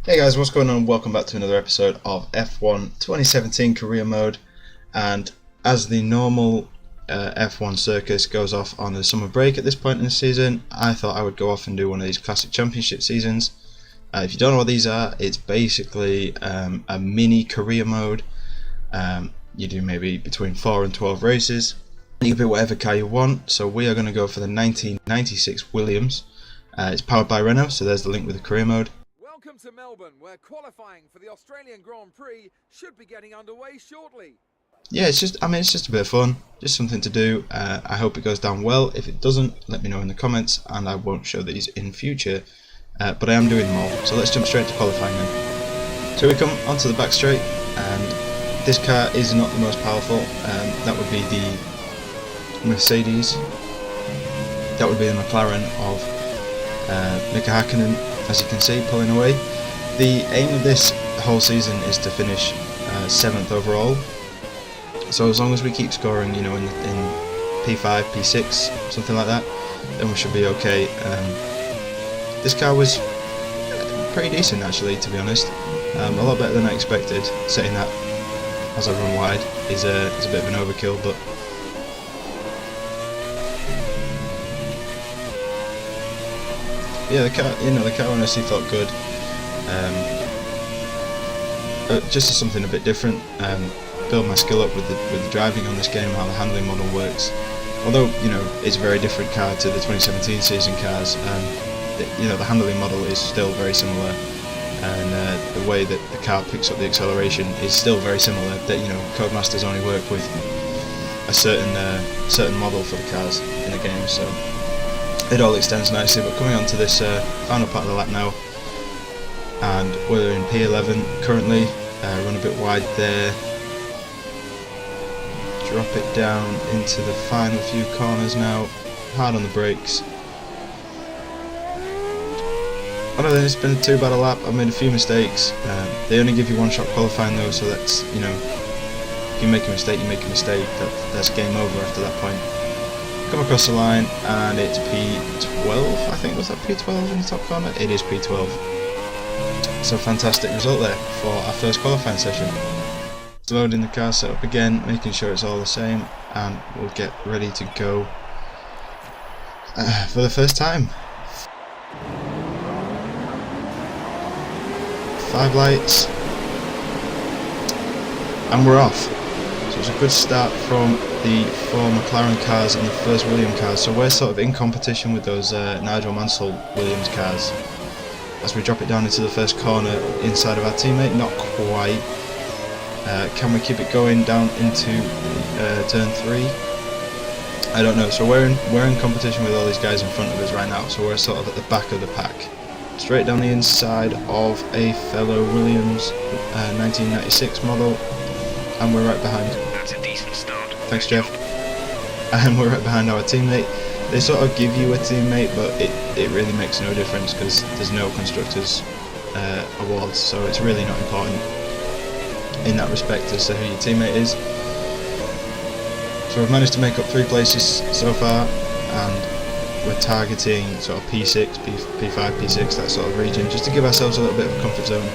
Hey guys, what's going on? Welcome back to another episode of F1 2017 Career Mode. And as the normal F1 circus goes off on the summer break at this point in the season, I thought I would go off and do one of these classic championship seasons. If you don't know what these are, it's basically a mini career mode. You do maybe between 4 and 12 races. You can pick whatever car you want, so we are going to go for the 1996 Williams. It's powered by Renault, so there's the link with the career mode. Welcome to Melbourne, where qualifying for the Australian Grand Prix should be getting underway shortly. Yeah, it's just a bit of fun, just something to do. I hope it goes down well. If it doesn't, let me know in the comments, and I won't show these in future. But I am doing them all, so let's jump straight to qualifying then. So we come onto the back straight, and this car is not the most powerful. That would be the Mercedes. That would be the McLaren of Mika Hakkinen, as you can see, pulling away. The aim of this whole season is to finish 7th overall. So as long as we keep scoring, you know, in P5, P6, something like that, then we should be okay. This car was pretty decent actually, to be honest. A lot better than I expected. Setting that as I run wide is a bit of an overkill, but yeah, the car honestly felt good. Just as something a bit different. Build my skill up with the driving on this game, how the handling model works. Although, you know, it's a very different car to the 2017 season cars. The handling model is still very similar, and the way that the car picks up the acceleration is still very similar. That, you know, Codemasters only work with a certain model for the cars in the game, so it all extends nicely. But coming on to this final part of the lap now, and we're in P11 currently. Run a bit wide there. Drop it down into the final few corners now. Hard on the brakes. I don't think it's been too bad a lap. I made a few mistakes. They only give you one shot qualifying though, so that's, you know, if you make a mistake, you make a mistake. That's game over after that point. Come across the line, and it's P12. I think, was that P12 in the top corner? It is P12. So fantastic result there for our first qualifying session. Loading the car setup again, making sure it's all the same, and we'll get ready to go for the first time. 5 lights, and we're off. So it's a good start from the 4 McLaren cars and the first Williams cars. So we're sort of in competition with those Nigel Mansell Williams cars. As we drop it down into the first corner inside of our teammate, not quite. Can we keep it going down into turn 3? I don't know. So we're in competition with all these guys in front of us right now. So we're sort of at the back of the pack. Straight down the inside of a fellow Williams 1996 model, and we're right behind. That's a decent start. Thanks, Jeff. And we're right behind our teammate. They sort of give you a teammate, but it really makes no difference because there's no constructors awards, so it's really not important in that respect as to who your teammate is. So we've managed to make up 3 places so far, and we're targeting sort of P6, P5, P6, that sort of region, just to give ourselves a little bit of a comfort zone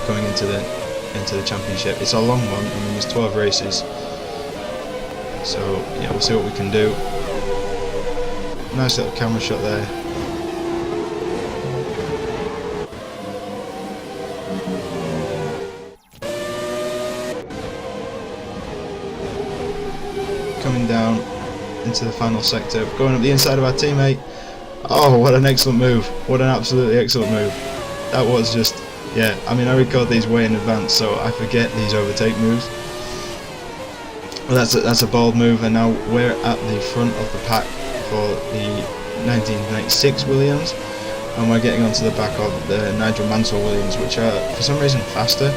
going into the championship. It's a long one. I mean, there's 12 races, so yeah, we'll see what we can do. Nice little camera shot there. Coming down into the final sector, going up the inside of our teammate. Oh, what an excellent move. What an absolutely excellent move. That was just, yeah, I mean, I record these way in advance, so I forget these overtake moves. Well, that's a bold move, and now we're at the front of the pack for the 1996 Williams, and we're getting onto the back of the Nigel Mansell Williams, which are for some reason faster.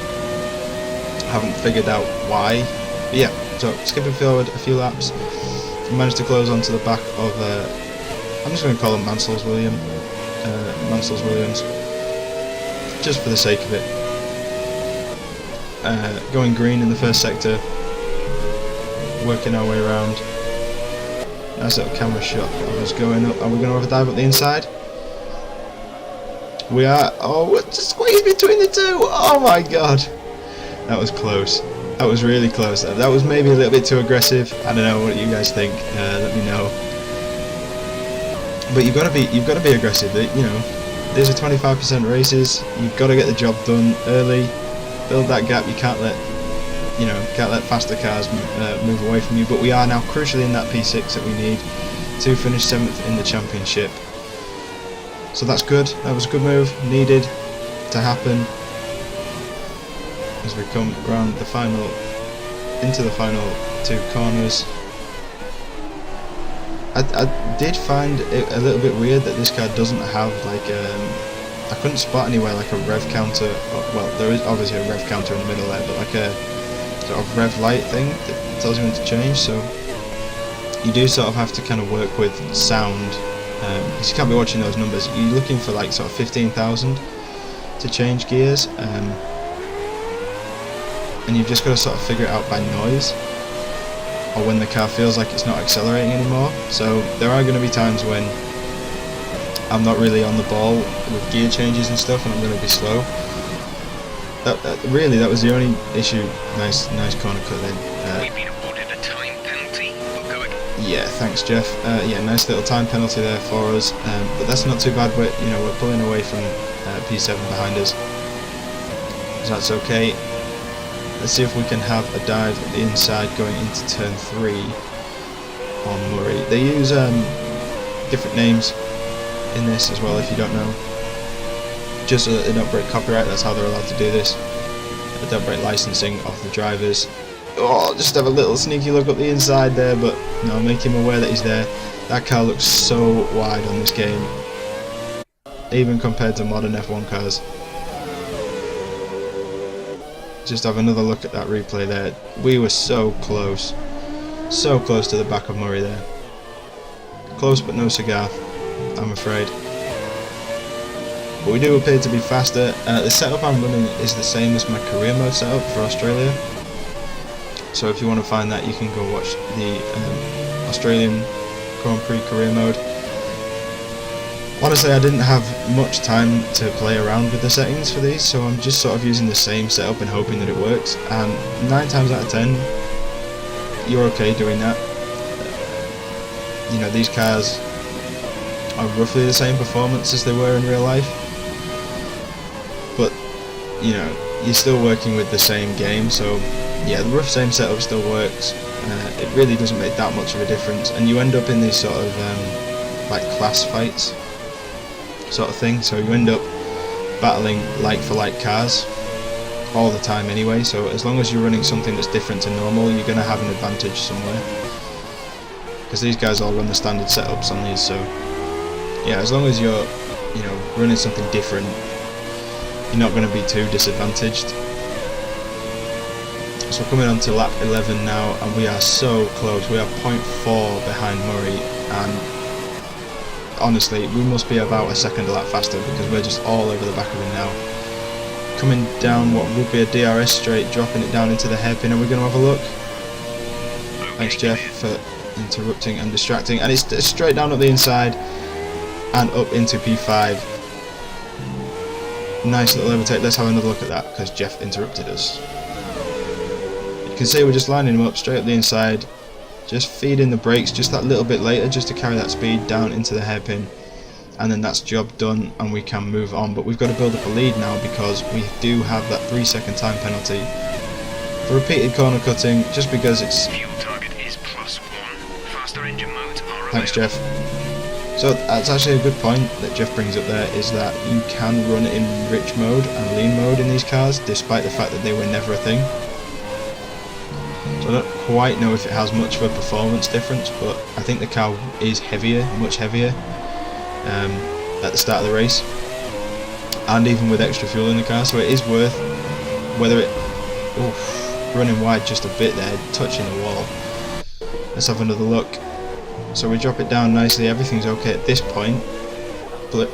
Haven't figured out why, but yeah. So skipping forward a few laps, we managed to close onto the back of I'm just going to call them Mansell's Williams, just for the sake of it. Going green in the first sector, working our way around. Nice little camera shot of us going up. Are we going to have a dive up the inside? We are, oh, just squeezed between the two. Oh my god, that was close. That was really close. That was maybe a little bit too aggressive. I don't know what you guys think. Let me know. But you've got to be aggressive. You know, these are 25% races. You've got to get the job done early. Build that gap. You can't let faster cars move away from you. But we are now crucially in that P6 that we need to finish 7th in the championship. So that's good. That was a good move. Needed to happen. As we come round the final, into the final 2 corners. I did find it a little bit weird that this car doesn't have like I couldn't spot anywhere like a rev counter. Well, there is obviously a rev counter in the middle there, but like a sort of rev light thing that tells you when to change. So you do sort of have to kind of work with sound, because you can't be watching those numbers. You're looking for like sort of 15,000 to change gears, and you've just got to sort of figure it out by noise, or when the car feels like it's not accelerating anymore. So there are going to be times when I'm not really on the ball with gear changes and stuff, and I'm going to be slow. Really, that was the only issue. Nice corner cut then. We've been awarded a time penalty. We'll go again. Yeah, thanks, Jeff. Yeah, nice little time penalty there for us, but that's not too bad. We're pulling away from P7 behind us, so that's okay. Let's see if we can have a dive at the inside going into turn 3 on Murray. They use different names in this as well, if you don't know, just so that they don't break copyright. That's how they're allowed to do this. They don't break licensing off the drivers. Oh, just have a little sneaky look up the inside there, but no, make him aware that he's there. That car looks so wide on this game, even compared to modern F1 cars. Just have another look at that replay there. We were so close to the back of Murray there. Close but no cigar, I'm afraid. But we do appear to be faster. The setup I'm running is the same as my career mode setup for Australia. So if you want to find that, you can go watch the Australian Grand Prix career mode. Honestly, I didn't have much time to play around with the settings for these, so I'm just sort of using the same setup and hoping that it works. And 9 times out of 10, you're okay doing that. You know, these cars are roughly the same performance as they were in real life, but you know, you're still working with the same game. So yeah, the rough same setup still works. It really doesn't make that much of a difference, and you end up in these sort of like class fights sort of thing, so you end up battling like for like cars all the time anyway. So as long as you're running something that's different to normal, you're going to have an advantage somewhere, because these guys all run the standard setups on these. So yeah, as long as you're, you know, running something different, you're not going to be too disadvantaged. So coming on to lap 11 now, and we are so close. We are 0.4 behind Murray, and honestly, we must be about a second a lap faster, because we're just all over the back of him now. Coming down what would be a DRS straight, dropping it down into the hairpin. Are we going to have a look? Thanks, Jeff, for interrupting and distracting. And it's straight down up the inside and up into P5. Nice little overtake. Let's have another look at that, because Jeff interrupted us. You can see we're just lining him up straight up the inside, just feeding the brakes just that little bit later, just to carry that speed down into the hairpin, and then that's job done and we can move on. But we've got to build up a lead now, because we do have that 3-second time penalty for repeated corner cutting, just because it's... Fuel target is +1. Faster engine modes are Thanks, Jeff. So that's actually a good point that Jeff brings up there, is that you can run in rich mode and lean mode in these cars, despite the fact that they were never a thing. So I don't quite know if it has much of a performance difference, but I think the car is heavier, much heavier, at the start of the race, and even with extra fuel in the car, so it is worth, whether it... Oof, running wide just a bit there, touching the wall. Let's have another look. So we drop it down nicely, everything's okay at this point.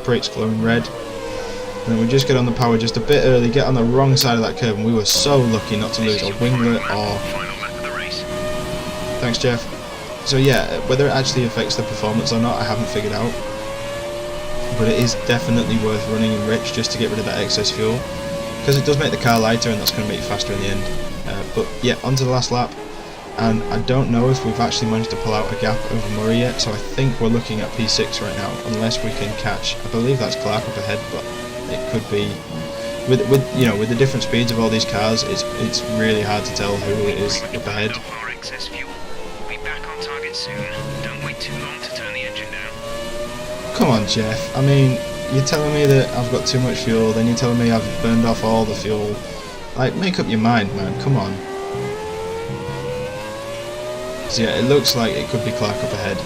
Brakes glowing red. And then we just get on the power just a bit early, get on the wrong side of that curve, and we were so lucky not to lose a winglet or... Thanks, Jeff. So yeah, whether it actually affects the performance or not, I haven't figured out. but it is definitely worth running in rich just to get rid of that excess fuel, because it does make the car lighter and that's going to make you faster in the end. But yeah, onto the last lap, and I don't know if we've actually managed to pull out a gap over Murray yet, so I think we're looking at P6 right now, unless we can catch, I believe that's Clark up ahead, but it could be, with the different speeds of all these cars, it's really hard to tell who it is up ahead. Our excess fuel. We'll be back on target soon. Don't wait too long to turn the engine down. Come on, Jeff, I mean, you're telling me that I've got too much fuel, then you're telling me I've burned off all the fuel. Like, make up your mind, man, come on. So yeah, it looks like it could be Clark up ahead.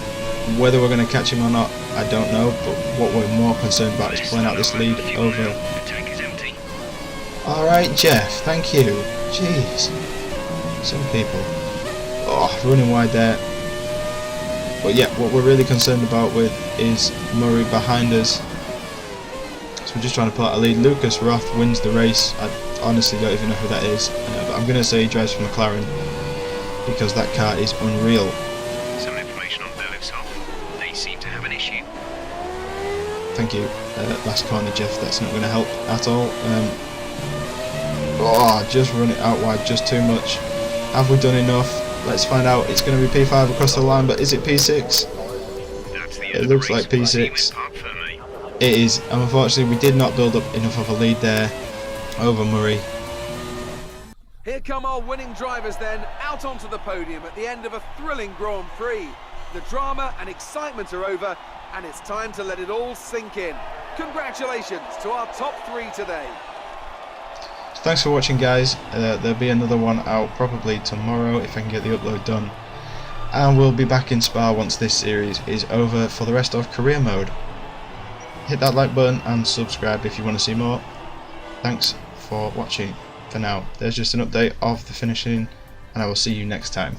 Whether we're going to catch him or not, I don't know, but what we're more concerned about is pulling out this lead over... The tank is empty. Alright, Jeff, thank you. Jeez. Some people. Oh, running wide there. But yeah, what we're really concerned about with is Murray behind us. So we're just trying to pull out a lead. Lucas Roth wins the race. I honestly don't even know who that is, but I'm going to say he drives for McLaren because that car is unreal. Some information on Berlichshoff. They seem to have an issue. Thank you. Last corner, Jeff. That's not going to help at all. Just run it out wide, just too much. Have we done enough? Let's find out. It's going to be P5 across the line, but is it P6? It looks like P6. It is, and unfortunately we did not build up enough of a lead there over Murray. Here come our winning drivers then, out onto the podium at the end of a thrilling Grand Prix. The drama and excitement are over, and it's time to let it all sink in. Congratulations to our top 3 today. So thanks for watching, guys. There'll be another one out probably tomorrow if I can get the upload done. And we'll be back in Spa once this series is over for the rest of career mode. Hit that like button and subscribe if you want to see more. Thanks for watching for now. There's just an update of the finishing, and I will see you next time.